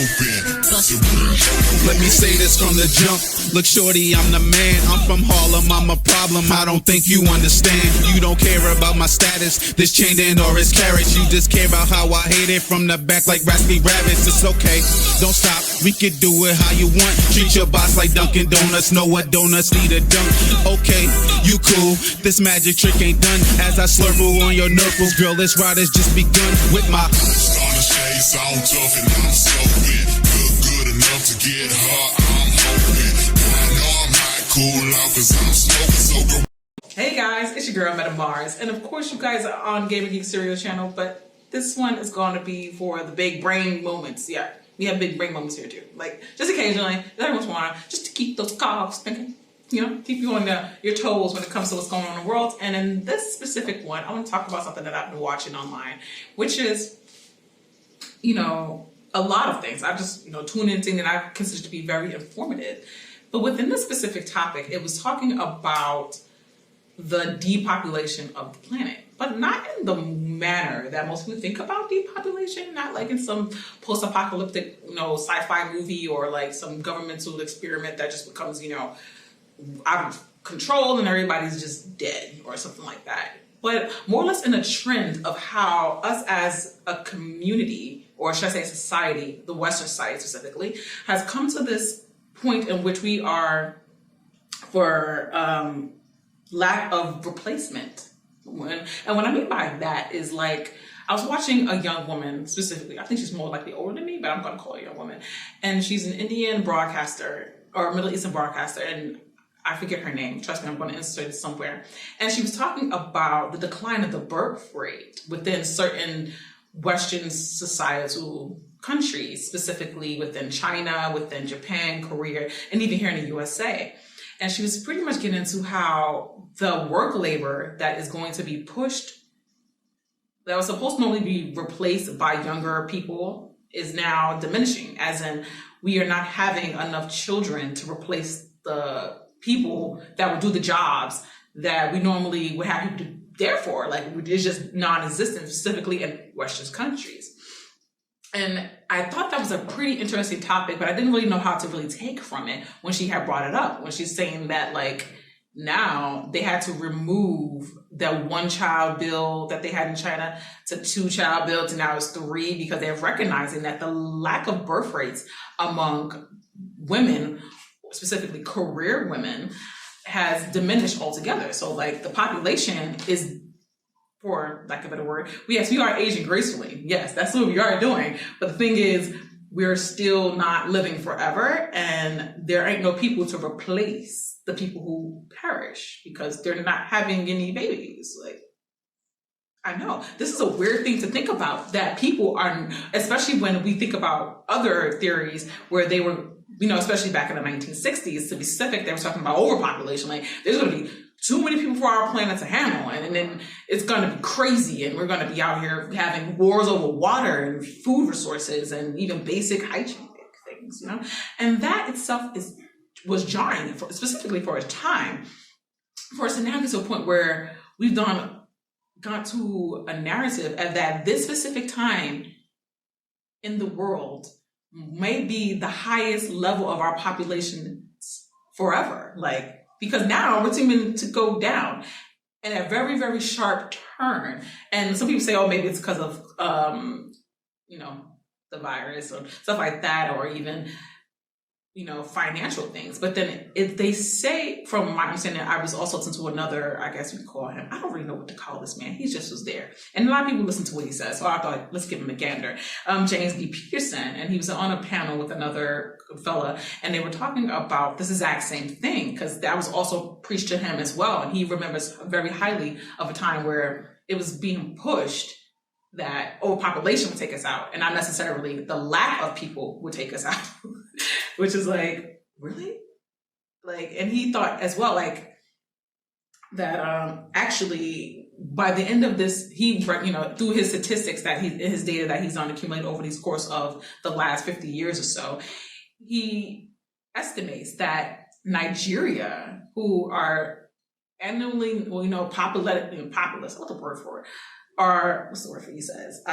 Let me say this from the jump. Look, shorty, I'm the man. I'm from Harlem, I'm a problem. I don't think you understand. You don't care about my status, this chain in or its carriage. You just care about how I hate it from the back like raspy rabbits. It's okay, don't stop. We can do it how you want. Treat your boss like Dunkin' Donuts. Know what donuts need a dunk. Okay, you cool. This magic trick ain't done. As I slurple on your knuckles, girl, this ride has just begun. With my starter shades on tough and I'm soaking. Good enough to get hot, I'm hoping. I know I might cool out cause I'm smoking so. Hey guys, it's your girl Meta Mars, and of course you guys are on Gamer Geek Serial channel, but this one is going to be for the big brain moments. Yeah, we have big brain moments here too. Like just occasionally, every once in a while, just to keep those cogs thinking. You know, keep you on your toes when it comes to what's going on in the world. And in this specific one, I want to talk about something that I've been watching online, which is, you know, a lot of things. I just, tune in things that I consider to be very informative. But within this specific topic, it was talking about the depopulation of the planet, but not in the manner that most people think about depopulation, not like in some post-apocalyptic, sci-fi movie or like some governmental experiment that just becomes, out of control and everybody's just dead or something like that. But more or less in a trend of how us as a community, or should I say society, the Western society specifically, has come to this point in which we are, for lack of replacement. And what I mean by that is, like, I was watching a young woman specifically. I think she's more likely older than me, but I'm going to call her a young woman. And she's an Indian broadcaster or Middle Eastern broadcaster, and I forget her name. Trust me, I'm going to insert it somewhere. And she was talking about the decline of the birth rate within certain Western societal countries, specifically within China, within Japan, Korea, and even here in the USA. And she was pretty much getting into how the work labor that is going to be pushed, that was supposed to normally be replaced by younger people, is now diminishing, as in we are not having enough children to replace the people that would do the jobs that we normally would have people there for. Like, it's just non-existent, specifically in Western countries. And I thought that was a pretty interesting topic, but I didn't really know how to really take from it when she had brought it up, when she's saying that, like, now they had to remove the 1-child bill that they had in China to 2-child bill to now it's 3, because they're recognizing that the lack of birth rates among women, specifically career women, has diminished altogether. So, like, the population is, for lack of a better word, yes, we are aging gracefully. Yes, that's what we are doing. But the thing is, we're still not living forever, and there ain't no people to replace the people who perish because they're not having any babies. Like, I know this is a weird thing to think about, that people are, especially when we think about other theories where they were, especially back in the 1960s, to be specific, they were talking about overpopulation. Like, there's going to be too many people for our planet to handle, and then it's going to be crazy, and we're going to be out here having wars over water and food resources and even basic hygienic things, And that itself was jarring, specifically for a time. For us to now get to a point where we've got to a narrative of that this specific time in the world may be the highest level of our population forever. Like, because now we're seeming to go down in a very, very sharp turn. And some people say, oh, maybe it's because of, the virus or stuff like that, or even, financial things. But then if they say, from my understanding, I was also listening to another, I guess you could call him, I don't really know what to call this man. He just was there. And a lot of people listen to what he says. So I thought, let's give him a gander. James B. Peterson, and he was on a panel with another fella, and they were talking about this exact same thing, because that was also preached to him as well. And he remembers very highly of a time where it was being pushed that overpopulation would take us out, and not necessarily the lack of people would take us out. Which is like, really? Like, and he thought as well, like, that actually by the end of this, he, through his statistics his data that he's on accumulated over the course of the last 50 years or so, he estimates that Nigeria, who are annually, populous, what's the word for it? What's the word for he says?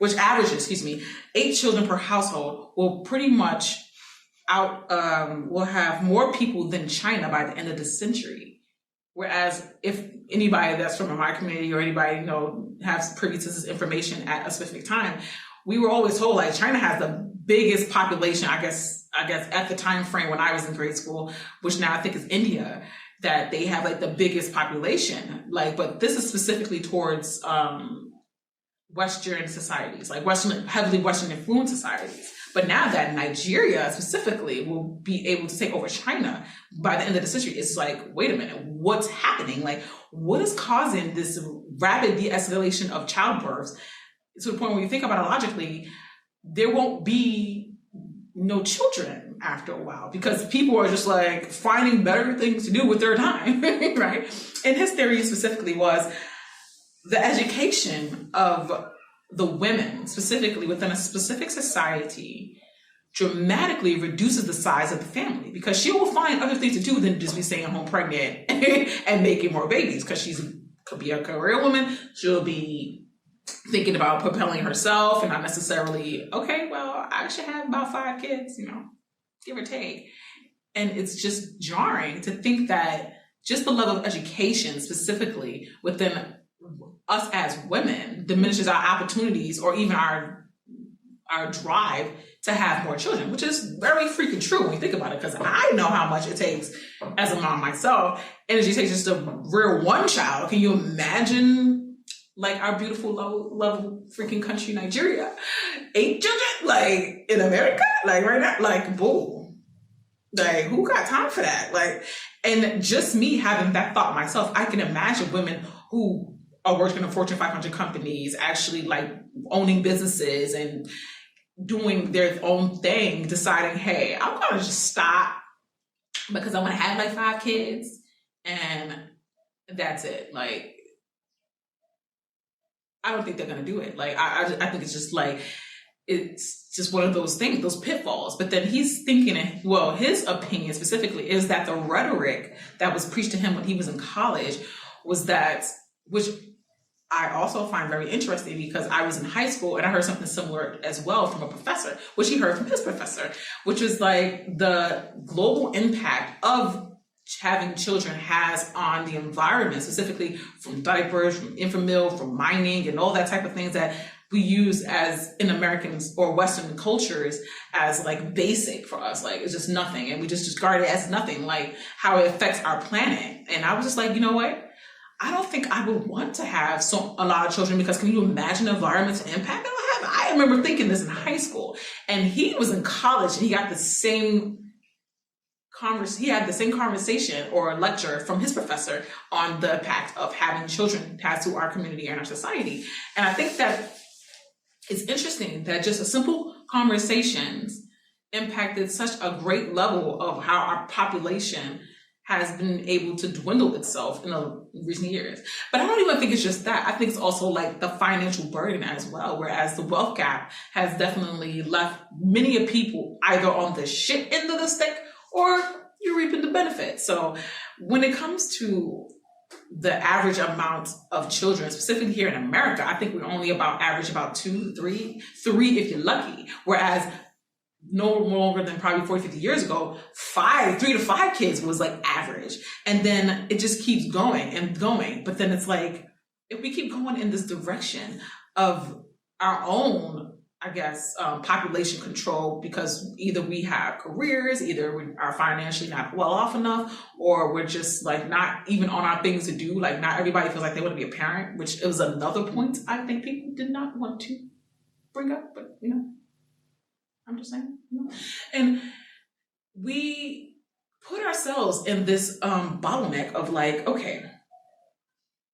which averages, 8 children per household, will pretty much will have more people than China by the end of the century. Whereas if anybody that's from my community or anybody, has privy to this information at a specific time, we were always told like China has the biggest population, I guess at the time frame when I was in grade school, which now I think is India, that they have like the biggest population. Like, but this is specifically towards Western societies, like heavily Western influenced societies. But now that Nigeria specifically will be able to take over China by the end of the century, it's like, wait a minute, what's happening? Like, what is causing this rapid de-escalation of childbirths to the point where you think about it logically, there won't be no children after a while because people are just like finding better things to do with their time, right? And his theory specifically was the education of the women, specifically within a specific society, dramatically reduces the size of the family because she will find other things to do than just be staying home pregnant and making more babies because could be a career woman. She'll be thinking about propelling herself and not necessarily, okay, well, I should have about 5 kids, give or take. And it's just jarring to think that just the level of education specifically within us as women diminishes our opportunities or even our drive to have more children, which is very freaking true when you think about it, because I know how much it takes as a mom myself. Energy takes just to rear one child. Can you imagine like our beautiful low level freaking country, Nigeria? 8 children, like in America, like right now, like boom. Like who got time for that? Like, and just me having that thought myself, I can imagine women who are working in Fortune 500 companies, actually like owning businesses and doing their own thing, deciding, hey, I'm going to just stop because I want to have like 5 kids and that's it. Like, I don't think they're going to do it. Like, I think it's just like, it's just one of those things, those pitfalls. But then he's thinking, well, his opinion specifically is that the rhetoric that was preached to him when he was in college was that, which I also find very interesting because I was in high school and I heard something similar as well from a professor, which he heard from his professor, which was like the global impact of having children has on the environment, specifically from diapers, from infant milk, from mining and all that type of things that we use as in Americans or Western cultures as like basic for us. Like it's just nothing. And we just discard it as nothing, like how it affects our planet. And I was just like, you know what? I don't think I would want to have a lot of children because can you imagine the environmental impact that would have? I remember thinking this in high school and he was in college and he got the same conversation or lecture from his professor on the impact of having children has to our community and our society. And I think that it's interesting that just a simple conversations impacted such a great level of how our population has been able to dwindle itself in the recent years. But I don't even think it's just that. I think it's also like the financial burden as well, whereas the wealth gap has definitely left many people either on the shit end of the stick or you're reaping the benefits. So when it comes to the average amount of children, specifically here in America, I think we only average about 2, 3 if you're lucky. Whereas no longer than probably 40, 50 years ago, 3 to 5 kids was like average. And then it just keeps going and going. But then it's like, if we keep going in this direction of our own, I guess, population control, because either we have careers, either we are financially not well off enough, or we're just like not even on our things to do. Like not everybody feels like they want to be a parent, which is another point I think people did not want to bring up, but I'm just saying, And we put ourselves in this bottleneck of like, okay,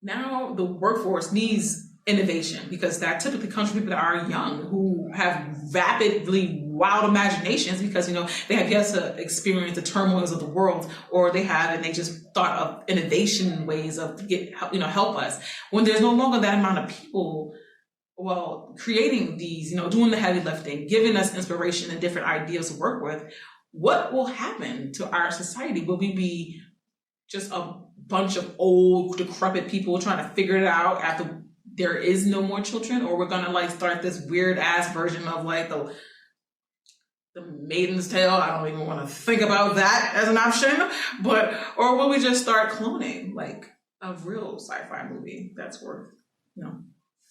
now the workforce needs innovation because that typically comes from people that are young who have rapidly wild imaginations because, they have yet to experience the turmoils of the world, or they have, and they just thought of innovation ways of help us when there's no longer that amount of people creating these, doing the heavy lifting, giving us inspiration and different ideas to work with. What will happen to our society? Will we be just a bunch of old, decrepit people trying to figure it out after there is no more children, or we're gonna like start this weird ass version of like the Maiden's Tale. I don't even want to think about that as an option, or will we just start cloning like a real sci-fi movie that's worth,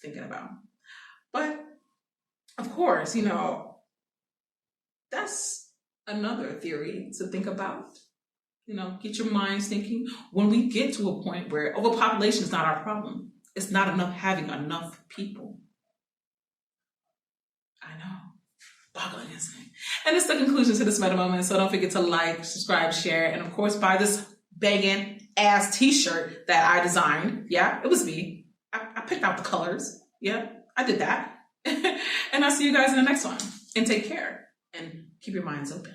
thinking about? But of course, that's another theory to think about. Get your minds thinking. When we get to a point where overpopulation is not our problem, it's not enough having enough people. I know. Boggling, isn't it? And it's the conclusion to this meta moment. So don't forget to like, subscribe, share, and of course buy this banging ass t-shirt that I designed. Yeah, it was me. I picked out the colors. Yeah, I did that. And I'll see you guys in the next one. And take care. And keep your minds open.